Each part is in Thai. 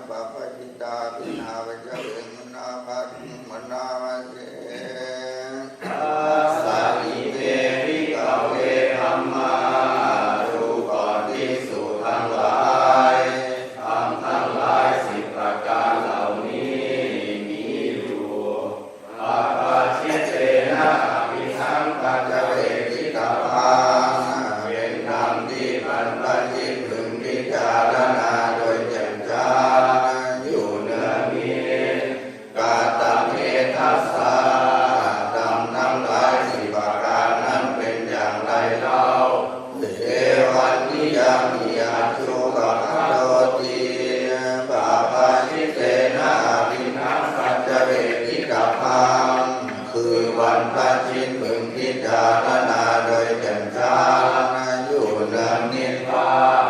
ปะปะจิตาปินาวิจเวมนาภัสมนามาเสสามิเวริกเวธัมมารูปฏิสุทั้งหลายธรรมทั้งหลาย10ประการเหล่านี้มีอยู่อาปาชิเตนะอภิสังกัจจเวทิตาภังเป็นธรรมที่บรรพชิตพึงพิจารณาโดยแจ่มแจ้งอยู่เนื้อมีกาตเมทัสสะธรรมทั้งหลาย10ประการนั้นเป็นอย่างไรเล่าเอวันนิยามิอาชุกขโรติปาปาชิเตนะอภินังปัจจเวทิกภังคือวันพระชิตพึงพิจารณาโดยแจ่มแจ้งอยู่เนื้อนิพพาน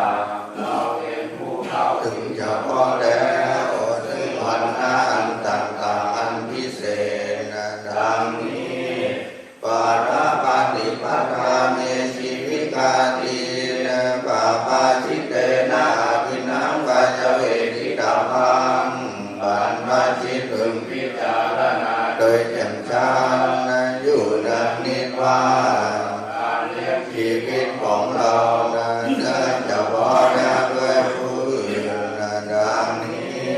เราเป็นผู้เข้าถึงเฉพาะแล้วถึงวันนาอันต่างๆอันพิเศษดังนี้ปาราปาติปัฏฐาเมชิวิกาติปาปาชิเตนะอภินังปัจจเวทิตาภังบรรพชิตพึงพิจารณาโดยแจ่มแจ้งอยู่ในนิพพานการเลี้ยงชีวิตของเรานั้นจะพอได้ด้วยผู้อื่นดังนี้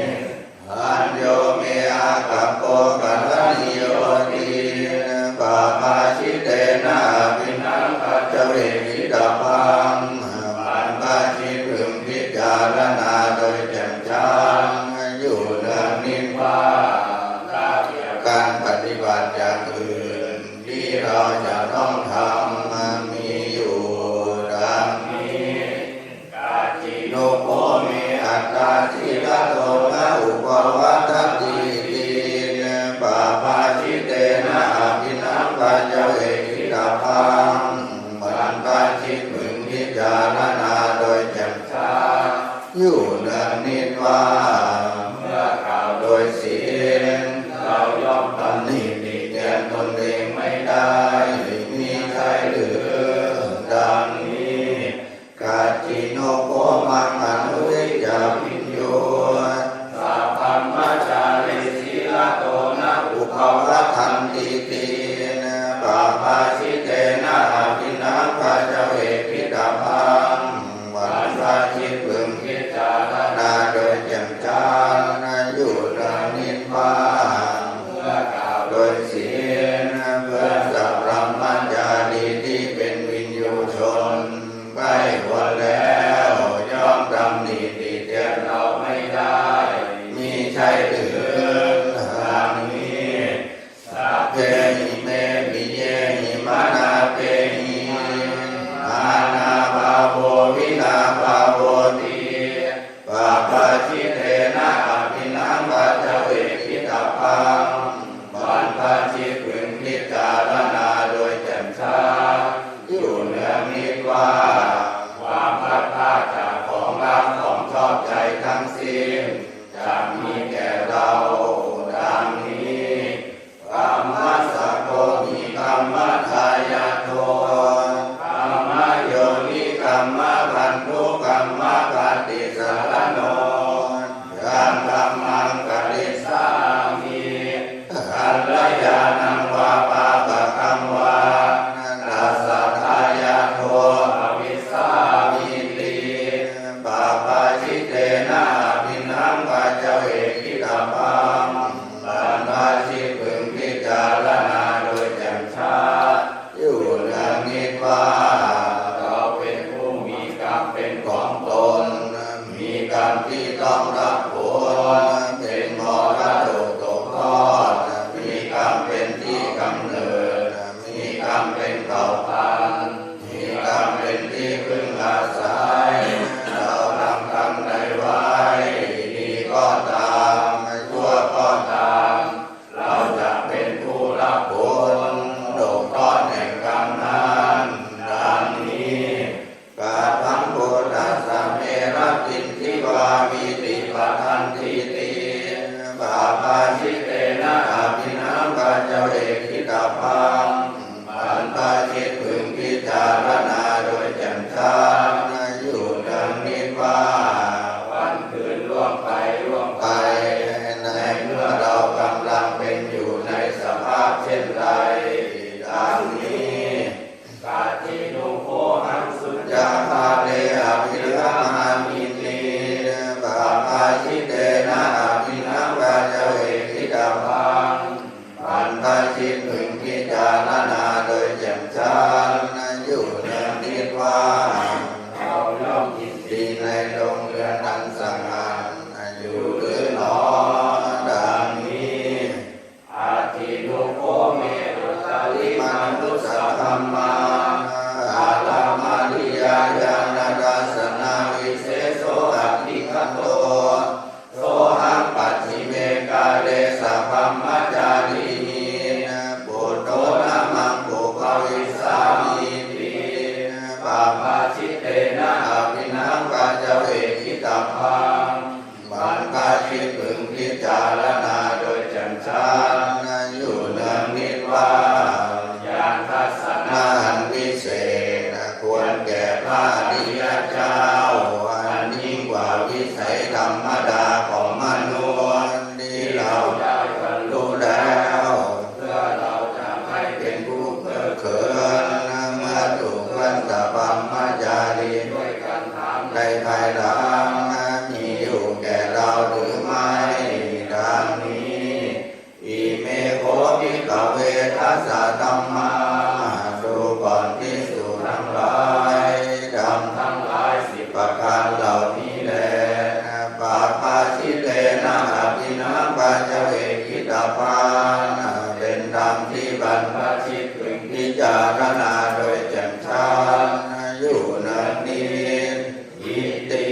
อัญโยเมอาคัปโปกัลลิโยติปาปาชิเตนะอภินังปัจจเวทิตาภังบรรพชิตพึงพิจารณาโดยแจ่มแจ้งอยู่ในนิพพานการปฏิบัติอย่างอื่นที่เราจะต้องทำมีอยู่ดังนี้กาจิโนโภเมอัตตาสิลโตนะอุปวัตติติปาปาชิเตนะอภินังปัจจเวทิตาภังบรรพชิตพึงพิจารณาโดยแจ่มแจ้งอยู่ในนิพพานเมื่อกล่าวโดยศีลเราย่อมตำหนิติเตียนตนเองไม่ได้มีใช่หรือดังนี้กาจิโนโภมังอนุริยาปิญโยสัพพัมมัจจาริสีลโตนะอุปวัฏันติติปาปาชิเตนะอภินังปัจจเวทิตาภังบรรพชิตพึงพิจารณาโดยแจ่มแจ้งอยู่ในนิพพานเมื่อกล่าวโดยศีลเพื่อสัพพมัญญาดีที่เป็นวินยูชนใกล้ควรแล้วย่อมตำหนิติเตียนเราไม่ได้มีใช่หรือดังนี้สัพเพหิเมปิเยหิมานาเปหิอานาภาโววินาภาโวติปาปาชิเตนะอภินังปัจจเวทิตาภังบรรพชิตพึงพิจารณาโดยแจ่มแจ้งอยู่เนื้อนิพพานความพลัดพรากจากของรักของชอบใจทั้งสิ้นจะมีแก่เราดังนี้กัมมัสสะโกมิกัมมัทายาโทกัมมะโยนิกัมมะพันธุกัมมะปฏิสารโนยัมกัมมังกริสามิกัลยาณังวาปาปะกัมวาตัสสะทายาโทอวิสสามิติปาปาชิเตนะอภินังปัจจเวทิตาภังบรรพชิตพึงพิจารณาโดยแจ่มแจ้งอยู่ในนิพพานเราเป็นผู้มีกรรมเป็นของตนมีกรรมที่ต้องรับผลเป็นมรดกตกทอดมีกรรมเป็นที่กำเนิดมีกรรมเป็นเผ่าพันธุ์มีกรรมเป็นที่พึ่งอาศัยเราทำกรรมใดไว้ดีก็ตามชั่วก็ตามเราจะเป็นผู้รับผลตกทอดแห่งกรรมนั้นดังนี้กาทังโพธัสสะเมรตินทิวาวิติปะทันติติปาปาชิเตนะอภินังปัจจเวทิตาภังบรรพชิตพึงพิจารณาโดยแจ่มแจ้งอยู่ในนิพพานวันคืนล่วงไปล่วง คิดพึงพิจารณาโดยแจ่มชัดอยู่เนืองนิดว่าญาณทัศนะอันวิเศษควรแก่พระอริยเจ้าอันยิ่งกว่าวิสัยธรรมดาของมนุษย์ที่เราได้บรรลุแล้วเพื่อเราจะไม่เป็นผู้เพ้อเขินเมื่อถูกเพื่อนตะบัมมาจารีด้วยการถามในภายหลังมีอยู่แก่เราหรือไม่ดังนี้อิเมโคภิกขเวทัสสะธัมมาดูก่อนภิกษุทั้งหลายธรรมทั้งหลาย10ประการเหล่านี้แลปาปาชิเตนะอภินังปัจเจเวกิตาภานเป็นธรรมที่บรรพชิตพึงพิจารณาโดยแจ่มชัดอยู่เนืองนิดอิติ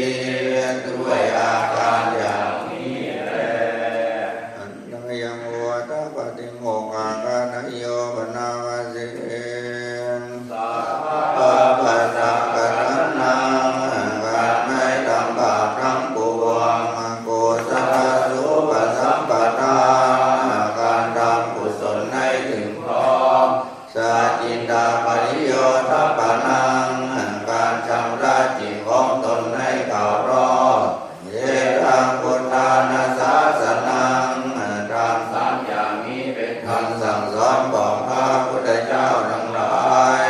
ด้วยอาการอย่างนี้แลอันยังวัตปฏิโมกขากาณโยปนาวสิสัพพะสังฆนังการไม่ทำบาปทั้งปวงโกศลสุปสัมปทาการทำกุศลให้ถึงพร้อมสัจจินดาปริโยทัปปนังการชำระจิตของตนให้เข้ารอบเยตังพุทธานาสาสนังธรรมสามอย่างนี้เป็นคำสั่งสอนของพระพุทธเจ้าทั้งหลาย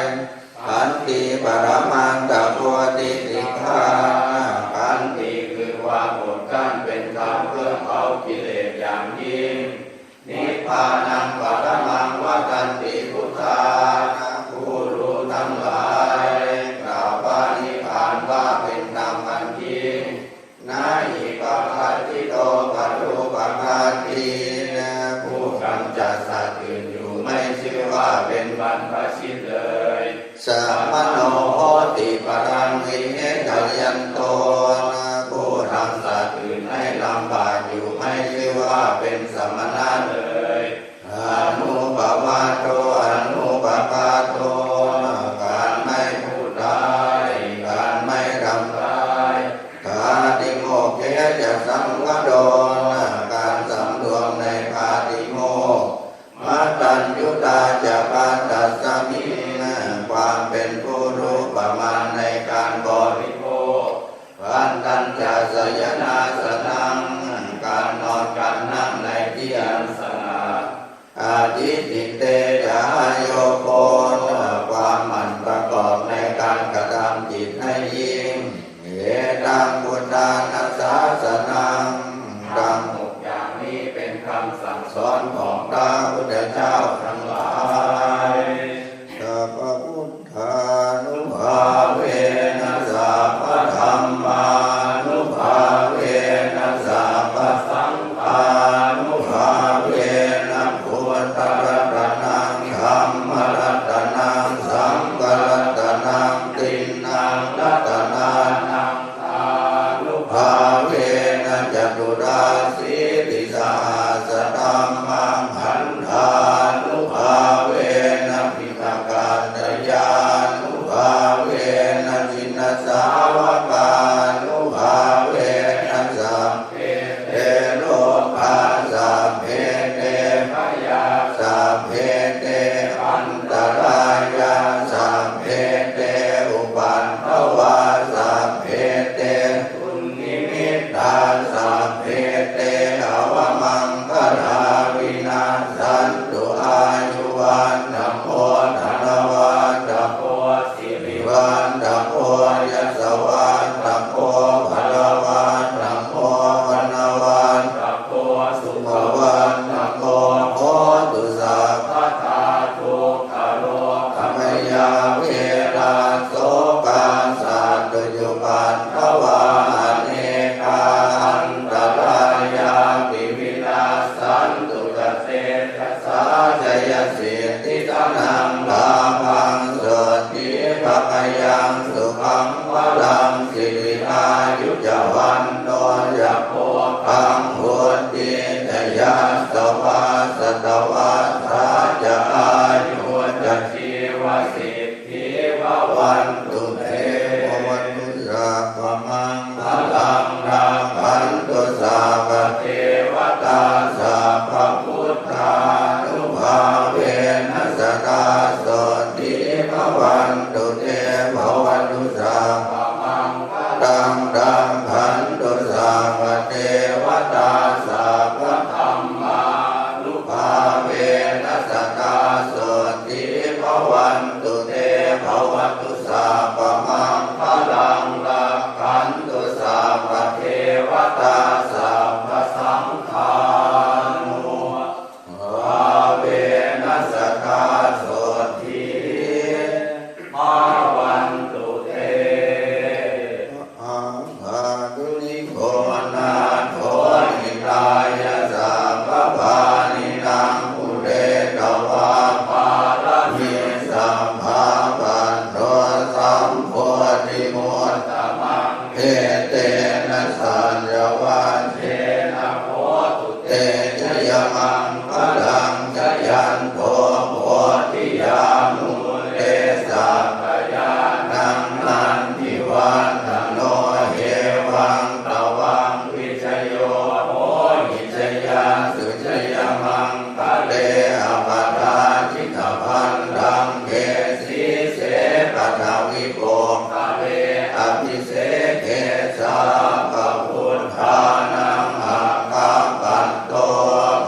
ขันติปรมังตโพธิสิกขาขันติคือความอดกลั้นเป็นธรรมเพื่อเอากิเลสอย่างยิ่งนิพพานังปรมังวทันติพุทธาผู้รู้ทั้งหลายกล่าวว่านิพพานว่าเป็นธรรมอันยิ่งนาหิปะภาติโตปัจจุปะภาติผู้กำจัดสัตว์อื่นอยู่ไม่ชื่อว่าเป็นบรรพชิตเลยสัมมโนโหติปรังวิเหตยันโตผู้ทำสัตว์อื่นให้ลำบากอยู่ไม่ชื่อว่าเป็นสมณะเลยอนุปวาโตอนุปปาโตการไม่พูดร้ายการไม่ทำร้ายกาติโมกเขจะสังวโดการสำรวมในปาติโมกข์มัตตัญญุตาจะปัสสัสสมิความเป็นผู้รู้ประมาณในการบริโภคปันตัญจะสยนาสนังการนอนการนั่งในที่อันสงัดอาทิติเตจาโยโกความหมั่นประกอบในการกระทำจิตให้ยิ่งเอตังพุทธานัสสาสนังดังหกอย่างนี้เป็นคำสั่งสอนของพระพุทธเจ้าทั้งหลายสัพพุทธานุภาเวนะสัพพธัมมานุภาเวนะสัพพสังฆานุภาเวนะพุทธรัตนังธัมมรัตนังสังฆรัตนังติณังรัตนานังอานุภาเวนะจตุราสีติสหัสธัมมังหันธานุภาเวนะภิกขการตยานุภาเวนะจินสาวกานุภาเวนะสัพเพเตโลภะสัพเพเตพยาสัพเพเตอันตรายาสัพเพเตอุปัฏฐวาสัพเพเตทุนนิมิตตาสัพเพเตอวมังคลาวินาสันตุอายุวันนะโมธนวันนะโมสิริวันนะโมยัสสวันนะโมพลวันนะโมวันวันนะโมสุภวันนะโมโหตุสัพพะทาทุกขโลกมยาเวราโสกาสัตตุยุปัฏฐวาเนกาอันตรายาปิวินาสันตุกเตทัสสะจยสิทธิตนังลาภังโสติภะกยังสุขังวรังสิริอายุจวันโนยะโพคังโหติตยาสวาสตวาสาจะอายุจะชีวสิทธิววันตุเตวันตุสัพพมังพลังรังพันตุสัพพเท ตาสัพพะธัมมานุภาเวนัสสกาโสติภวันตุเตภวตุสัพพมังคลังรักขันตุสัพพเทวตาสัพพสังฆานุภาเวนัสสกาโสติภวันตุเตอาภาตุนิโกนาโทนิรายะสัพพะปานินังปุเรตวาปาลหิสัมภาปันโนสัมโพธิมุตตมังเอเตนะสัญญวันเทนะโพตุเตชยมังคลังชยันโตโพธิยามุเลสัพพยานังนันทิวันโนเฮวังตวังวิจโยโหหิจยาสุจยมังทะเลอปทาจิตพันธังเกสีเสปทาวิโกทะเลอภิเสเกสาภพุทธานังอาคาปันโต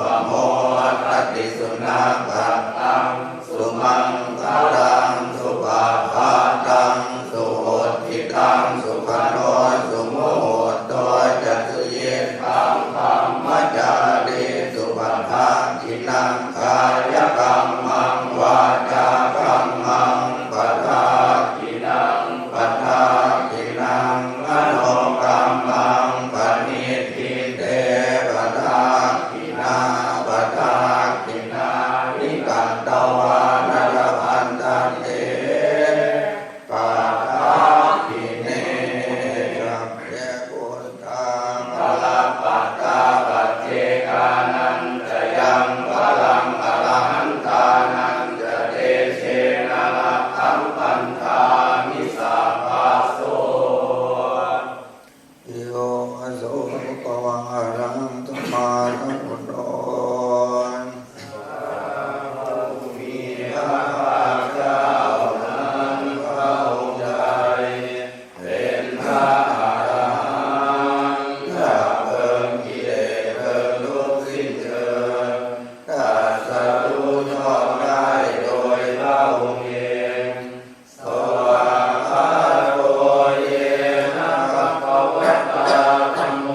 ภโมทติสุนัขตังสุมังคลังสุภาพาตังสุโหติตังสุขโนสุโมโตจัตสุเยตังธรรมจารีสุปัฏฐากินังกายกรรมังวาจากรรมังปัฏฐากินังปัฏฐากินังมโนกรรมังปณิทิเตปัฏฐากินาปัฏฐากินานิกันตวานรพันตันเตปัฏฐากิเนกัมเยปุตตังพลังปัตตาปัจเจกานันจะยังพลังอรหันตานันจะเตเชนะละคัมปันธามิสัพพะโสโยโสภวังอรังธรรมาทัพพุทโธมีพระภาคเจ้านั้นเข้าใจเป็นพระอรหันต์ถ้าเพิ่มกิเลสเพิ่มทุกข์สิ้นเชิงถ้าสรู้ชอบได้โดยพระองค์เองสวากขาโตเยนะภะคะวะตาธัมโม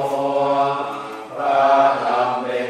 พระธรรมเป็น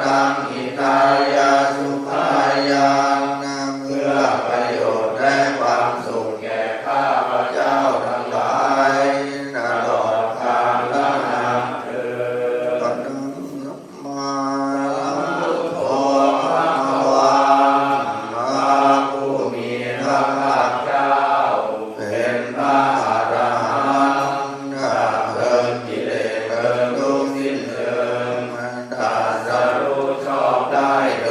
ตังหิตายาสุขายาเพื่อประโยชน์และความสุขแก่ข้าพเจ้าทั้งหลายตลอดกาลนานเทอญมาพุทโธภะคะวังพระผู้มีพระภาคเจ้าเป็นพระอรหันต์เพลิงกิเลสเพลิงทุกข์สิ้นเชิงตรัสรู้ชอบได้โด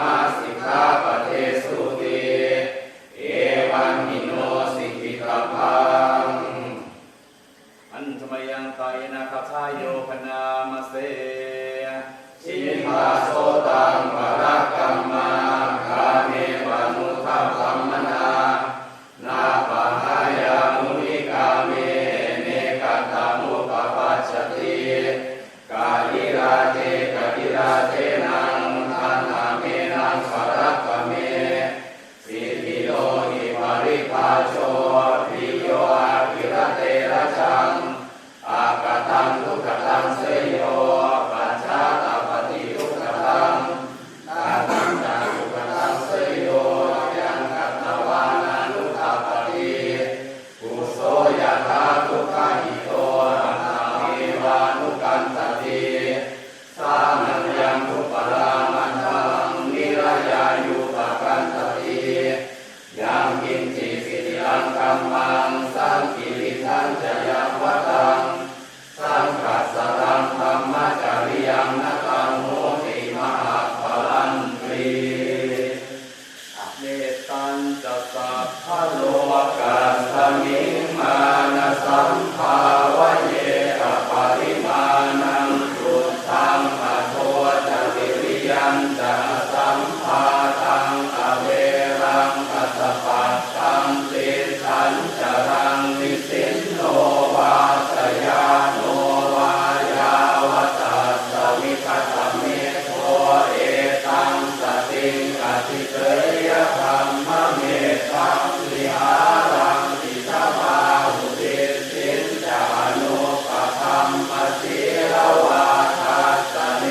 มาสิกขาปะเทสุติเอวังหิโนสิกขิกพังอันธมยังไตนะคาทายโยคณามเสชิภาโสตังปรักกัมมาคาเมวานุทัพธัมมนานาปะหายามุนิกาเมเนกัตตามุปปัชชติกาลิราเทกาลิราเทนังทันนาเมนังปรักกเมสิทิโลหิปริภาโชปิโยอาภิรเตระจังอากตังทุกขตังเสยโยปัจจาตปฏิทุกขตังตาตังจาทุกขตังเสยโยยังกัตตวานานุตปฏิกุโสยถาทุกขาหิโตนามิวานุกันตติสามัญญังทุปรามันตังนิรยายุปกันตติยังกินจิสิลังกัมมังสังกิริทังจยังวัตังสังกัสสรังธรรมจาริยังนัตังโหติมหาภลันติเมตตัญจะสัพพะโลกัสสมิงมานะสัมภาวะเยอปริมาณังสุตตังปะโทจติริยัญจะสัมภาตังอเวรังกัสสปัตตังสิสัญจรังนิสินโนวาสยาโนวายาวตัสสวิคัตเมโทเอตังสติงอธิเตยธรรมเมตังวิหารังติสมาหุติสินจานุปธัมมสีลวาทัสสเน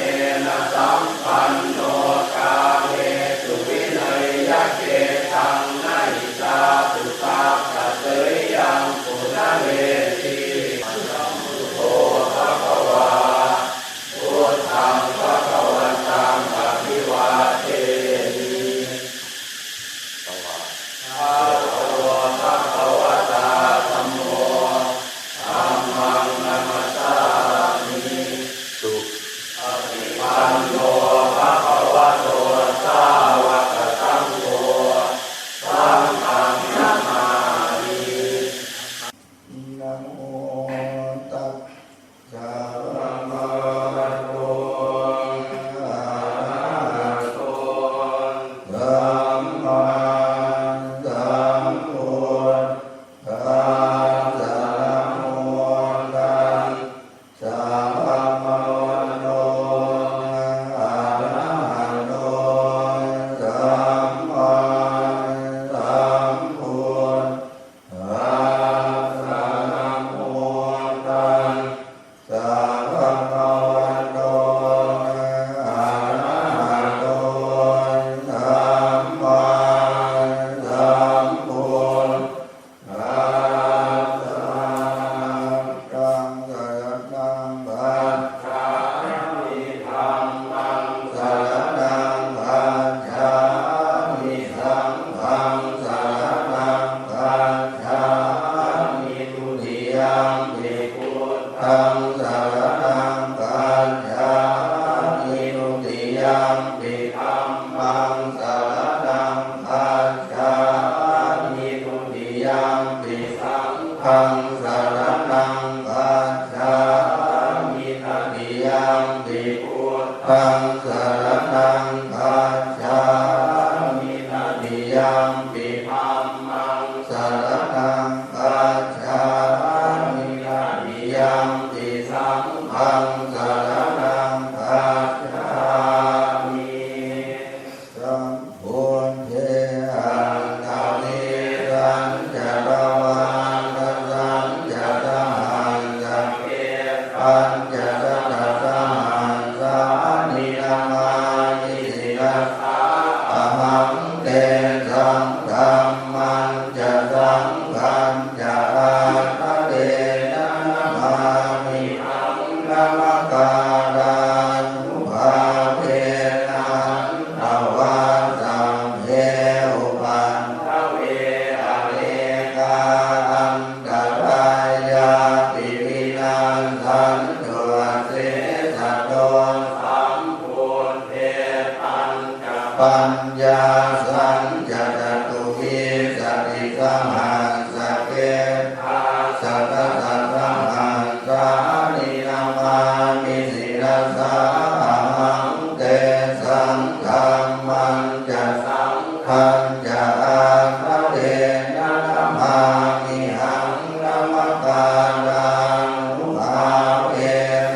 นะสัมปันโนกาเมสุวินัยยะเกตังนาหิสาตุสัพพะเตยยังปุณเวทีโตภะคะวาพุทธังภะคะวันตังอะภิวาเทมิภะคะวะภะคะวะตาธัมโมธัมมังนัมสสามิสุปฏิปันโนภะคะวะโตสาวกสังโฆสังฆังนามามิ นะโมตัสสะภะคะ ภะคะวะโตอะระหะโต สัมมาสัมพุทธัสสะนะโมตัสสะภะคะวะโตอะระหะโตสัมมาสัมพุทธัสสะนะโมตัสสะภะคะวะโตอะระหะโตสัมมาสัมพุทธัสสะตังสะตังบัจฉามิธัมมังสะตังบัจฉามิสังฆังสะตังบัจฉามิทุติยัมปิพุทธังสะตังบัจฉามิทุติยัมปิธัมมังสะตังบัจฉามิทุติยัมปิสังฆังสะตังบัจฉามิตติยัมปิพุทธังสะตังบัจฉามิตติยัมปิธัมมังสะตังบัจฉามิตติยัมปิสังฆังสะตังบัจฉามิสัมพุทเทหังธรรมิสัญจารวังสัญจารหังสัพเพปัญจตตะหังสานินามานิสิกัสสะอหังเตสังธัมมันจะสังฆัญจะอาทะเตนะมามิหังนามักการานุภาเวนะนวาสัมเพอุปันทเวอเนกาอันตรายาติวินาสันตุเสสะโดสัมพุทเทตังกัปปะ ปัญญาสัญจจตุวิสติสหัสสะเกอาสัตตะสัตตะหัสสะนินามามิสิรสาหังเตสังฆัมมันจะสังฆัญจะอาคะเดนะนะมามิหังนะมะกาลังนุภาเว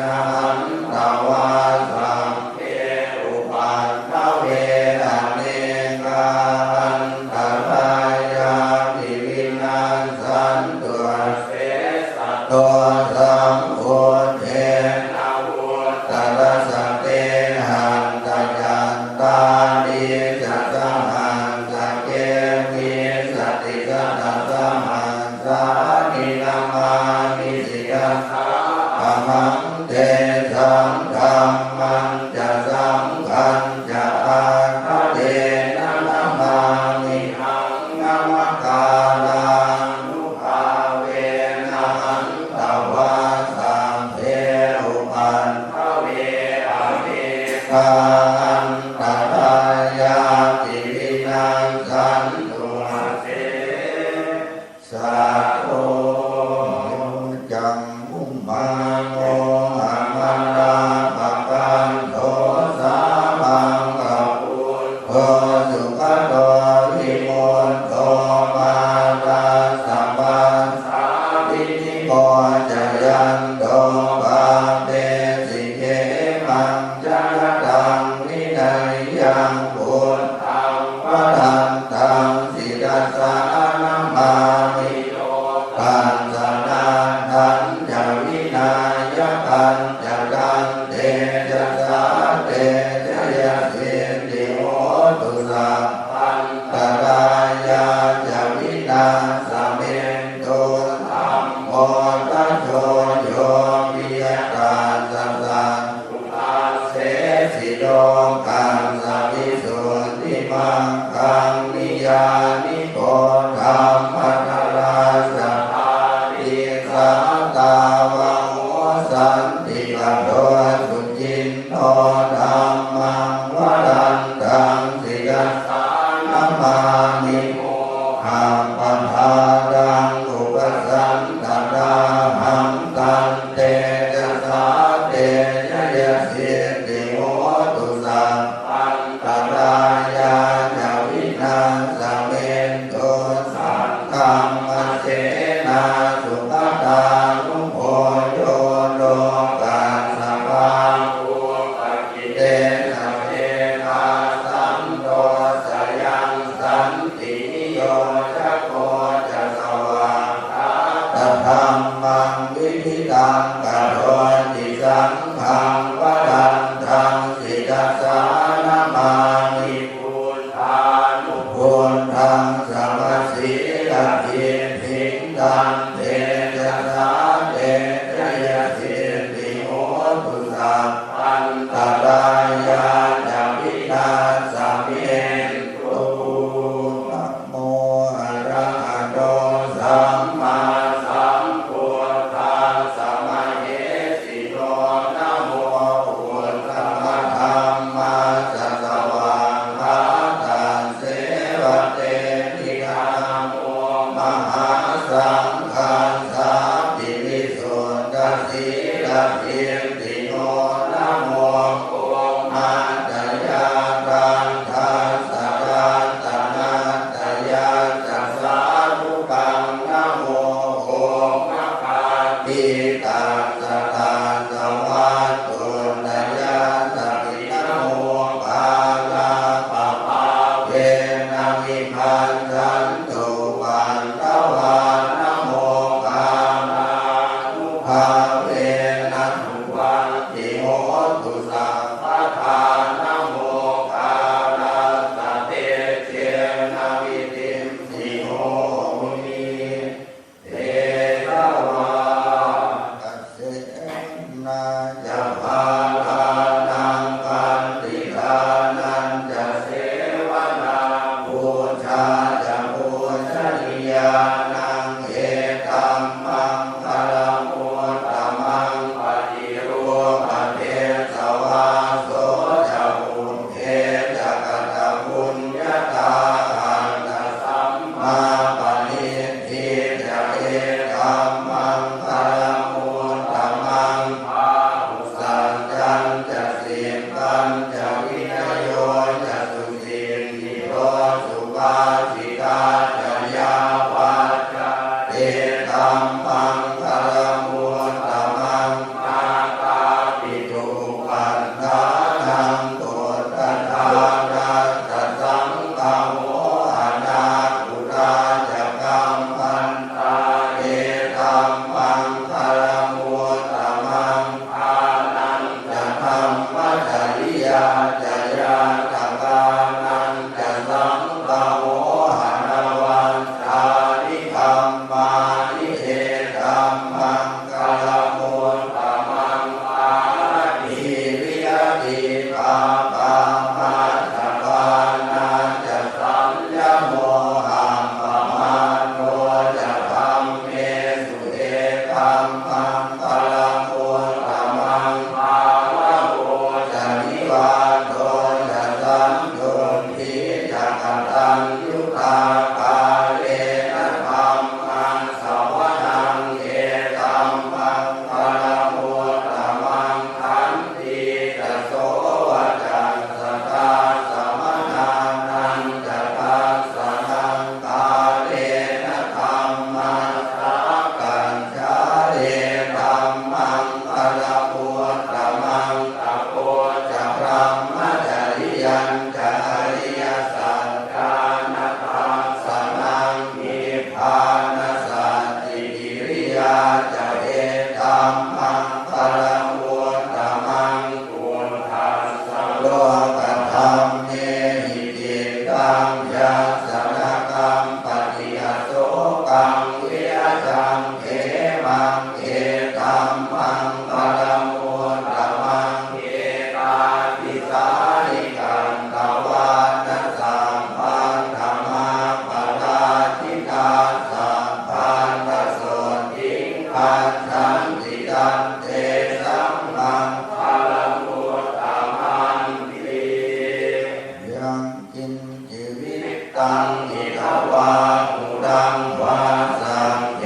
นะหันตวาสังเกอุปันนเวนะเนกาอันตรายาติวินัสสันตุเสสะโตสัมโพเทนะวุตตะสะเตหันตยันตานิจัสหันตะเกมิสติสัตตะสหันสานินามานิสิยาสาอะหังเตสังฆัมมันจะสังฆัญจะอาคะเดนะนะมามิหังนะมะกาลังนุภาเวนะหันตวาสังเทอุปันนเวอะเนกาอันตรายาติวินัสสันตุเสสัตโตจังมุมาโมอะมันดาปะกันโทสามังกัปปุตโตสุขโตวิมุตโตมาตาสัมปัสสาวินิโกจะยันโตปะเตสิเกมังจะตังวินัยยังพุทธังวะทันตังสิรัสสานามามิโยปัญจนาทันจะวินัยปัญจกันเตจะสาเตจะยะเสติโหตุสัพพันตรายาจะวินาสเมตุธัมโมตัสโสโยวิยตาสัสสังอุปาเสสิโลกังสัพพิสุทธิมังคังนิยานิโกธัมมัทราสัทธาติสัตตาวังโมสันติกโตสุจินโตธัมมังวรันตังสิกัสสานามามิโมหังปัฏฐานังอุปสันตตาหังตันเตจะสาเตจะยะเสติโหตุสัพพันตรายาจะวินาสเมตุสังฆัมมเสนาสุขตานุโภโยโลกัสสะปังอุปกิเตนะเทนาสันโตสยังสันตินิโยจะโกจะสวากขาตธัมมังวิธิตังกโรติสังฆังวรันตังสิกัสสานามามิพุทธานุพุทธังสัมมาสีลทิทิตังเตจะสาเตจะยะเสติโหตุสัพพันตรายาจะวินาสเมตุนะโมอะระหะโตสัมมาสัมพุทธัสสะมะเหสิโตนะโมพุทธธัมมัสสะสวากขาตัสเสวะเตติฆาโมมหาสังฆัสสะปิวิสุทธัสสิลทิติโนนะโมโอมาตยาตังทัสสะรัตนาตยาจัสสาธุกังนะโมโอมะคาติตัสสะทานสวัสตุนยาสัพพินะโมปาลาปะภาเวนะวิพันธันตุวันตวานะโมกาลานุภาเวนะทุวันติโหตุสัพพะทานะโมกาลาสะเตเจนะวิติมสิโหมิเตระวาตัสเสนาจะภาลานังปันติทานันจะเสวนาบูชาจะ กินชีวิตตังอิทวาอุดังวาสังเท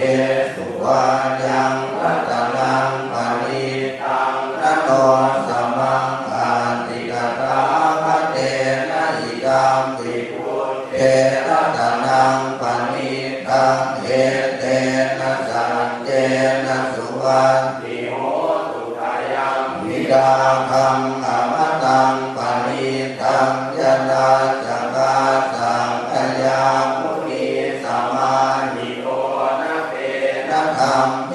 สุวายังรัตนังปณิตังนะโนสมังอาติกตาภเตนะอิดัมปิพุทเทรัตนังปณิตังเอเตนะสัจเจนะสุวัตติโหตุทายังวิดาคังอมตังปณิตังยะนาจักขาสังฆยามุนีสมาหิโตนะเปนะธรรมเม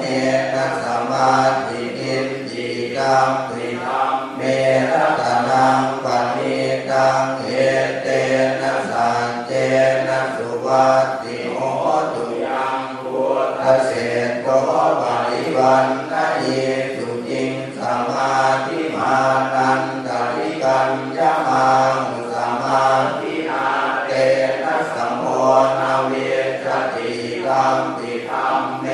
นะสมาธิอินจิกัมปิธรรมเมรัตนังปณิตังเอเตนะสัจเจนะสุวัตติโหตุยังพุทธเศษโตปริวันนะเยสุจิงสมาธิมานันตริกัญญามาหุสมาธินาเตนะสัมโพนาเวจติกัมปิธรรมเม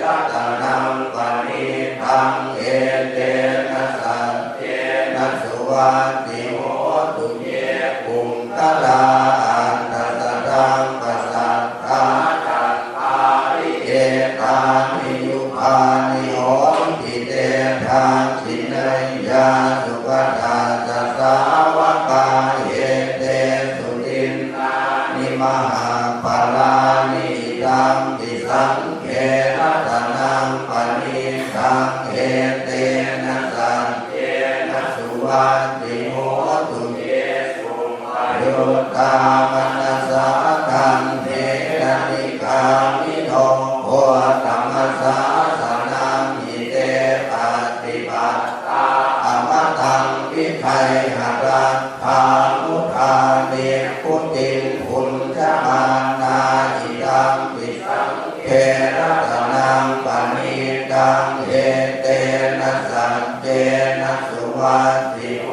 รัตนังปณิตังเอเตนะสัจเจนะสุวัตติโหตุเยปุงตลาอันตสตังปัสสัทธาจัตตาริเอตานิยุปานิโหติเตทางขินยาสุปทาจัสสาวกาเยเตสุตินนานิมหาปาลานิตังปิสังเขรัตนังปณิตังเอเตนะสัจเจนะสุวัตติโหตุเยสุโยตามนัสสะทันเทนะนิกามิโนโหธรรมสาสนังหิเตปฏิปัตตาอมตังวิไทยหรัตถามุทาเนพุตินพุนจมานาจิตังปิสังเขรัตนังปณิตังเอเตนะสัจเจนะสุวัตติโห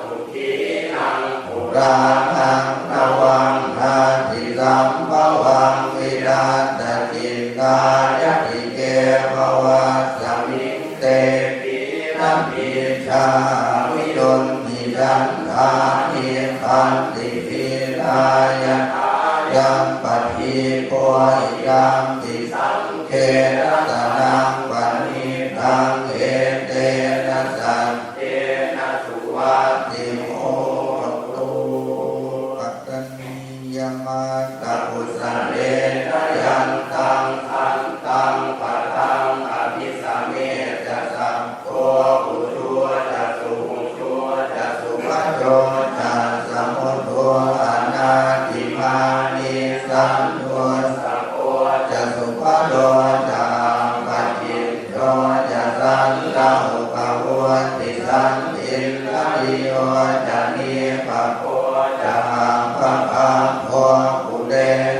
ตุทีนังปุรานังนวังนาทิสัมภวังวิรัตจินกายติเกภวัสสมิงเตปินะปิชาวิโดนนิจันทานิคันติปิลายะยังปัฏฐิโกหิยังติสังเขรัตนังปณิตังเอเตนะสัจเจนะสุวัตติโหตุปัตตนิยมัตตปุสเรนะยันตังขันตังปัตตังอภิสเมจะสัพโตอุชุจะสุหุชุจะสุวัจโจจะสมุทโธอนาติมานิสันโทสัพโพจะสุภโดจะปัจจิตโตจะสันตาหุกะวัวติสันอินทริโยจะนิปะโพจะหังปะปะโพปุเร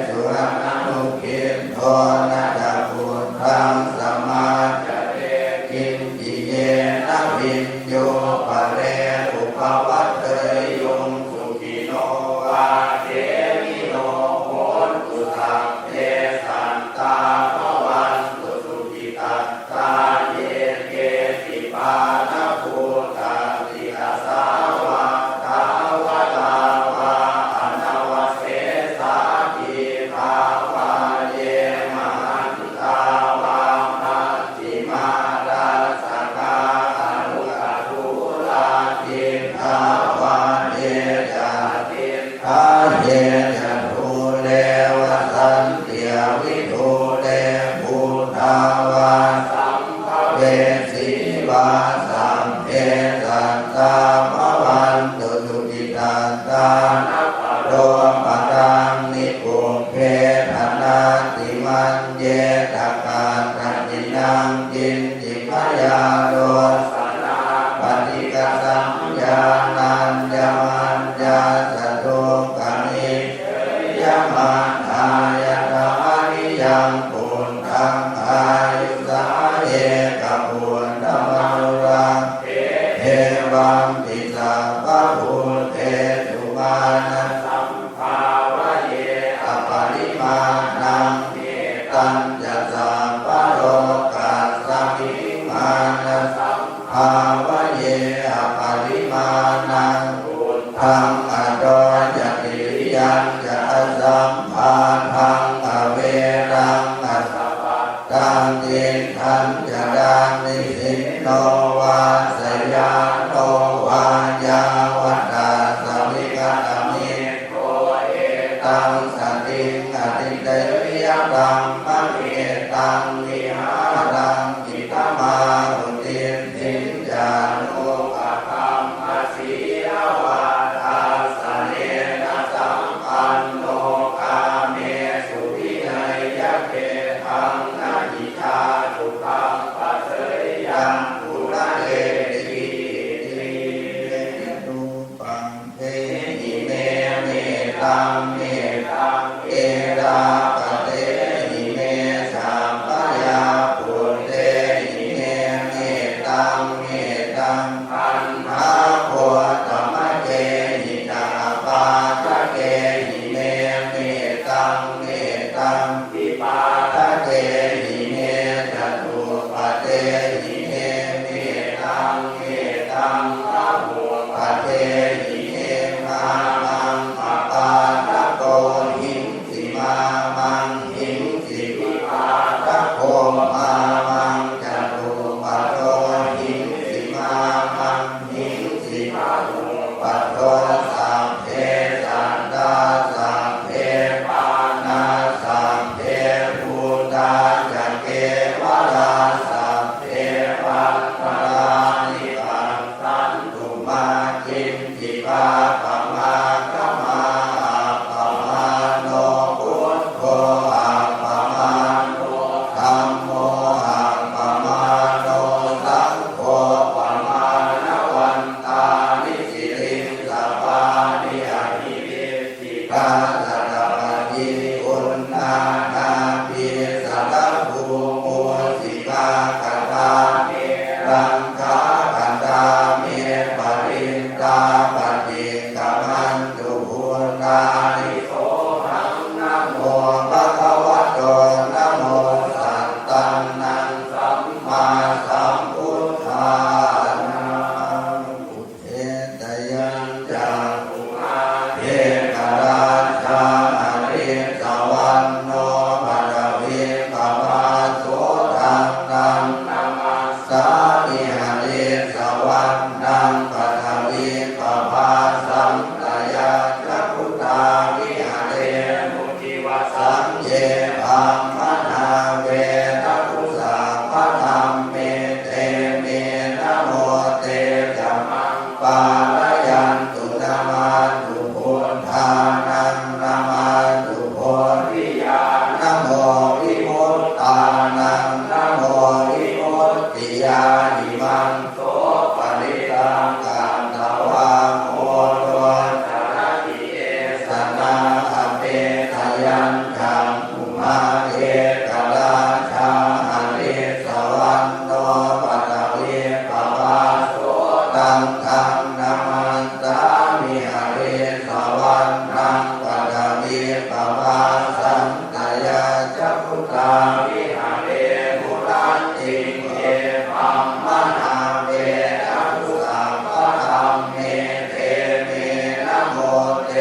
สุรนันุกินโทนะจะพุทธังสมาจะเรกินจิเยนะวินโยปะเรอุปวัตเตยยงสุขิโนวาเทมิโนโหตุสัพเพสันตาภวันตุสุขิตัสสาเยเกติปานะภูตาติอาสาวะทาวะตาวะอนาวะเสสาทิภาวะเยมหันตาวะมัจจิมาราสกาอนุกตุลาทิภาวะเยจาติทาเยจตุเลวะสันติวิทูเลภูทาวะสัมภเวสีวาสัมเพสัตตาภวันตุสุขิตัสสานัปโรปะตังนิปุเพธนาติมันเยตกาตัจินังกินจิพยาโดสนาปฏิกสัมญานัญญมัญญาสตุกานิ ญจะสัมพันธังอเวรังอัสสะตังติทันจะดานิสินโนวาสยาโนวายาวัตตาสวิกัตมิโตเอตังสติงอติเตวิยตังมะเมตังวิหารังจิตมาหุติสินจานุปะธัมมสีวาทาสเนนะสัมปันโนกาเมสุวินัยยะเกทังนะหิชาสุขังปัสสริยังปุระเรติติรูปังเทหิเมเมตังเมตังเอราปะเตหิเมสัมปยาปุเตหิเมเมตังเมตังอันหาโพธมะเกหิตาปาทะเกหิเมเมตังเมตังวิปาทะเกหิเมจตุปะเตหิเมเมตังเมตังอะโหปะเตหิเมมามังปะปาทะโกหิงสิมามังหิงสิวิปาทะโกมามังจตุปะโตหิงสิมามังหิงสิมาตุปะโตสัพเพสันตาสัพเพปานาสัพเพภูตาจักเกวราสัพเพปัตตานิปัตตันตุมาจินติปาปะมาคะมาปะมาโนพุทโธอะปะมาโนธัมโมอะปะมาโนสังโฆปะมานะวันตานิสิริงสัพพานิอภิวิสิกาสัตตปะจิอุณนานาปิสัตตภูมุสิกาคันธาเมรังคาคันธาเมปรินตาปฏิกัมมันตุภูตานิโสหังนะโมภะคะวะโตนะโมสัตตังนังสัมมาสัมพุทธานาพุทเทตยังจักขุมาเทกราชาอริสวัน โนภะคะวิปะวาโสทังนังนามัสสามิหะริสวันนังภะคะวิปะวาสัมตยาจักขุตาวิหะเรมุทิวสังเยปัมมนาเวทัพพุสาภะธัมเมเตเมนะโมเตจัมมังปาลยันตุนามาตุพุทธานังนามาตุโพธิญาณนะโมวิมุตตานังนะโมวิมุตติญาณิมังโสปริตังกันตวาโมโตสารติเอสนาอเปทยัญจังอุมาเอกราชาหริสวันโนปัตตวิปะวาโสตังธังนามัสสามิหะริสวันนังปัตตวิปะวาสันตยาจักขุตาวิหะเรมุรันติเยปัมมนาเวทัพพุสัพพะธัมเมเตเมนะโมเต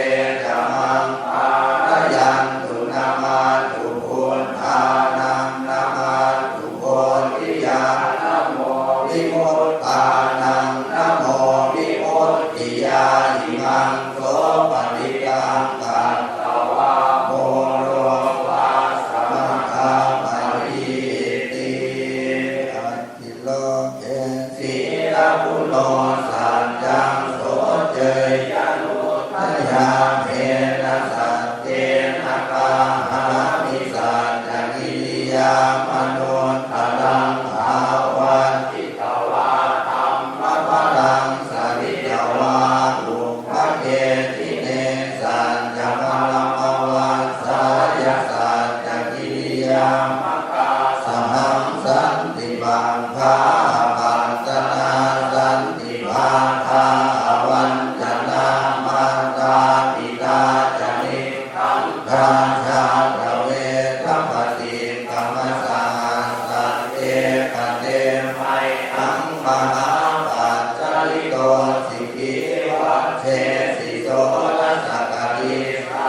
จัมมังปาลยันตุนามาตุพุทธานังนามาตุโพธิญาณนะโมวิมุตตานังนะโมวิมุตติญาณิมังโสปฏิตังกันตวาโมโรวาสมะคาปริติอัจฉิโลเกสีลปุโนสัจจังโสเจยานุทยาเมนะสัจเจนะกาหามิสัจจกิริยามนุตตรังภาวันติตวาธัมมะพลังสริตวาอุปเกติเนสัจจมะละมะวัสสายสัจจกิริยามกาสหังสันติบังคาปัตตนาสันติภาคาวันจนามาตาปิตาจนิทังราชาตเวทัพติกัมมสาสัตเตกเตไมหังมหาปัจจลิ โตสิกิวัชเชสิโสรัสสกริสา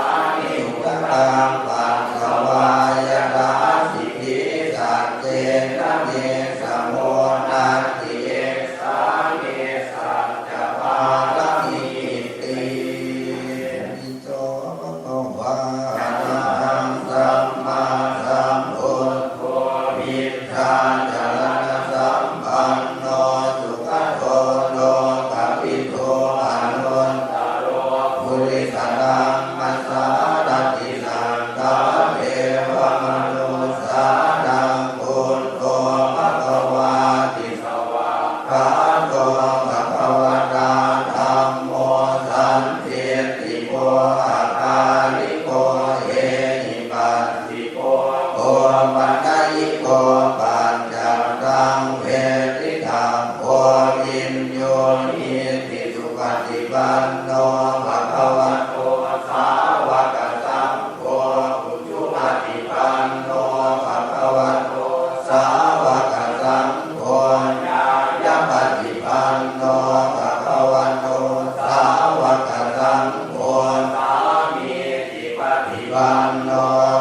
ปันโน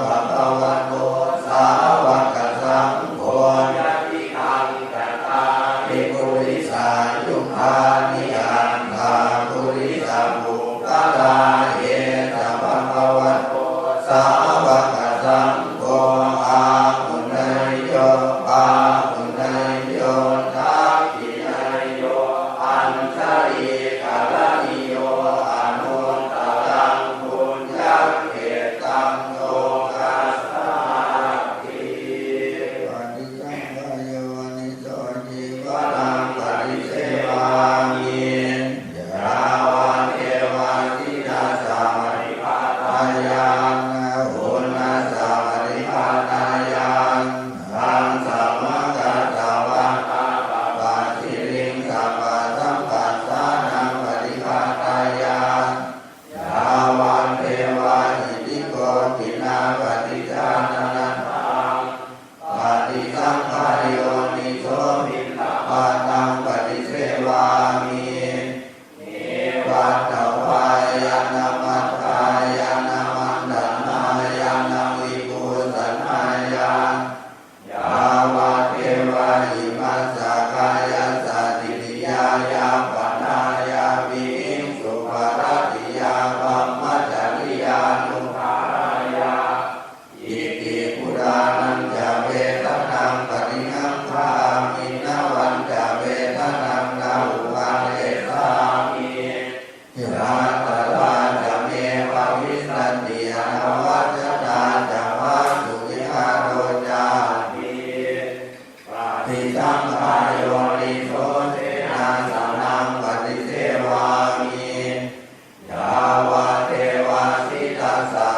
ภะคะวะโตสาวกสังโฆยะติคังกัตตาภิกขุริสายุคานิยันทาภูริสาภูกาลาเยสัพพะวะโตสาวกสังโฆอาหุนายโยอาหุนายโยทักขินายโยอัญชลีกาลนิโยอนุตตรังปุญญเขตังโลกัสสาติปฏิสังขายโวนิโสจิวรังปฏิเสวามิยาวาเทวาสิทาสามัริภาตายังโหนาสามัริภาตายังหังสัมมากัสสาวะตาปะสิริงสัพพะสัมปัสสานังปฏิภาตายังยาวันเทวาหิติโกตินาปฏิจานานังปฏิสังขารโยนิโสภิกขปาตังปฏิเสวามิเอวัตถวายานามัตตายานามันดานายานาวิภูสันนายายาวะเทวะหิมัสสะกายาสัตติปิยายาปนายาวิหิงสุภรติยาปัมมัจจริยานุภารายาอิติปุรานันจะเวทนังปริหังคามินาวันจะเวทนังนาอุปันเอสามิราตลาจะเมวะวิสันติอนาวัจตาจะวาสุวิหารโรจามิปฏิสังขารโยนิโสเทนะสานังปฏิเสวามิยาวะเทวาสิทธัสสะ